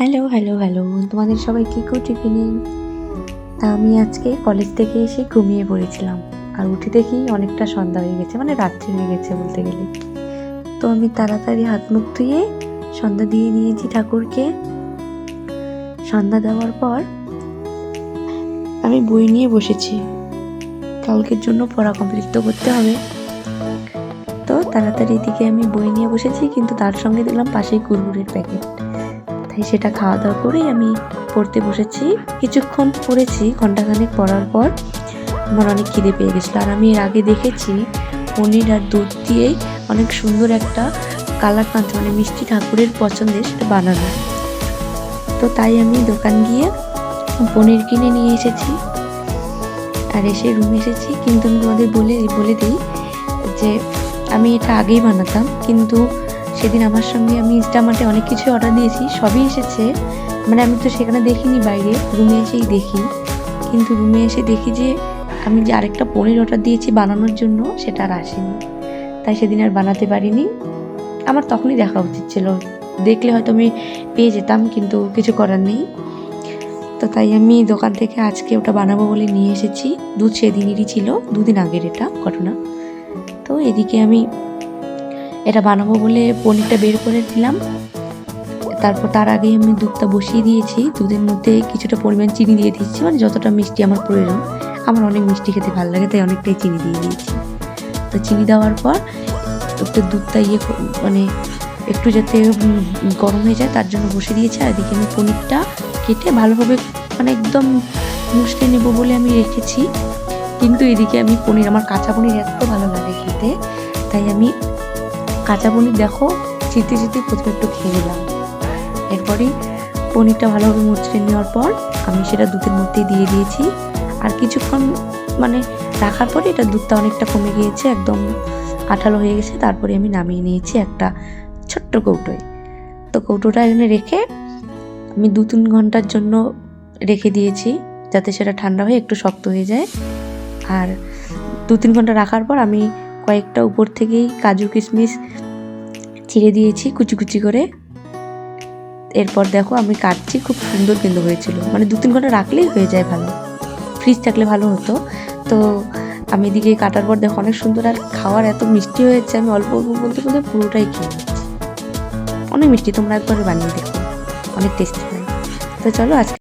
Hello, hello, hello! তোমাদের সবাইকে good evening. আমি আজকে কলেজ থেকে এসে ঘুমিয়ে পড়েছিলাম। আর উঠে দেখি অনেকটা সন্ধ্যা হয়ে গেছে, মানে রাত্রি হয়ে গেছে বলতে গেলে। তো আমি তাড়াতাড়ি হাত মুখ ধুয়ে সন্ধ্যা দিয়ে দিয়েছি ঠাকুরকে। সন্ধ্যা দেওয়ার পর আমি বই নিয়ে বসেছি। কালকের জন্য পড়া কমপ্লিট তো করতে হবে। তো তাড়াতাড়ি এদিকে আমি বই নিয়ে বসেছি, কিন্তু তার সঙ্গে দেখলাম পাশেই কুরকুরের প্যাকেট। তাই সেটা খাওয়া দাওয়া করেই আমি পড়তে বসেছি। কিছুক্ষণ পড়েছি, ঘন্টাখানেক পড়ার পর আমার অনেক খিদে পেয়ে গেছিলো। আর আমি এর আগে দেখেছি পনির আর দুধ দিয়েই অনেক সুন্দর একটা কালাকাঁদ, মানে মিষ্টি ঠাকুরের পছন্দের সেটা বানানো। তো তাই আমি দোকান গিয়ে পনির কিনে নিয়ে এসেছি আর এসে রুমে এসেছি। কিন্তু আমি তোমাদের বলে দিই যে আমি এটা আগেই বানাতাম, কিন্তু সেদিন আমার সঙ্গে আমি ইনস্টামার্টে অনেক কিছু অর্ডার দিয়েছি, সবই এসেছে। মানে আমি তো সেখানে দেখিনি, বাইরে রুমে এসেই দেখি। কিন্তু রুমে এসে দেখি যে আমি যে আরেকটা পনির অর্ডার দিয়েছি বানানোর জন্য, সেটা আর আসেনি। তাই সেদিন আর বানাতে পারিনি। আমার তখনই দেখা উচিত ছিল, দেখলে হয়তো আমি পেয়ে যেতাম, কিন্তু কিছু করার নেই। তো তাই আমি দোকান থেকে আজকে ওটা বানাবো বলে নিয়ে এসেছি। দুধ সেদিনেরই ছিল, দুদিন আগের এটা ঘটনা। তো এদিকে আমি এটা বানাবো বলে পনিরটা বের করে দিলাম। তারপর তার আগে আমি দুধটা বসিয়ে দিয়েছি। দুধের মধ্যে কিছুটা পরিমাণ চিনি দিয়ে দিচ্ছি, মানে যতটা মিষ্টি আমার প্রয়োজন। আমার অনেক মিষ্টি খেতে ভালো লাগে, তাই অনেকটাই চিনি দিয়ে দিয়েছি। তো চিনি দেওয়ার পর একটু দুধটা মানে একটু যাতে গরম হয়ে যায় তার জন্য বসে দিয়েছি। আর এদিকে আমি পনিরটা কেটে ভালোভাবে মানে একদম মুছতে নেব বলে আমি রেখেছি। কিন্তু এদিকে আমি আমার কাঁচা পনির এত ভালো লাগে খেতে, তাই আমি কাঁচা পনির দেখো চিতে প্রথমে একটু খেয়ে নিলাম। এরপরই পনিরটা ভালোভাবে মুছড়ে নেওয়ার পর আমি সেটা দুধের মধ্যে দিয়ে দিয়েছি। আর কিছুক্ষণ মানে রাখার পরে এটা দুধটা অনেকটা কমে গিয়েছে, একদম আঠালো হয়ে গেছে। তারপরে আমি নামিয়ে নিয়েছি একটা ছোট্ট কৌটোয়। তো কৌটোটা এখানে রেখে আমি 2-3 ঘন্টার জন্য রেখে দিয়েছি, যাতে সেটা ঠান্ডা হয়ে একটু শক্ত হয়ে যায়। আর 2-3 ঘন্টা রাখার পর আমি কয়েকটা উপর থেকেই কাজু কিশমিশ ছিঁড়ে দিয়েছি কুচি কুচি করে। এরপর দেখো আমি কাটছি, খুব সুন্দর কিন্তু হয়েছিল। মানে 2-3 ঘন্টা রাখলেই হয়ে যায় ভালো, ফ্রিজ থাকলে ভালো হতো। তো আমি এদিকে কাটার পর দেখো অনেক সুন্দর, আর খাওয়ার এত মিষ্টি হয়েছে, আমি অল্প অল্প বলতে বলতে পুরোটাই খেয়ে নিচ্ছি। অনেক মিষ্টি, তোমরা একবার বানিয়ে দেখো, অনেক টেস্টি হয়। তো চলো আজকে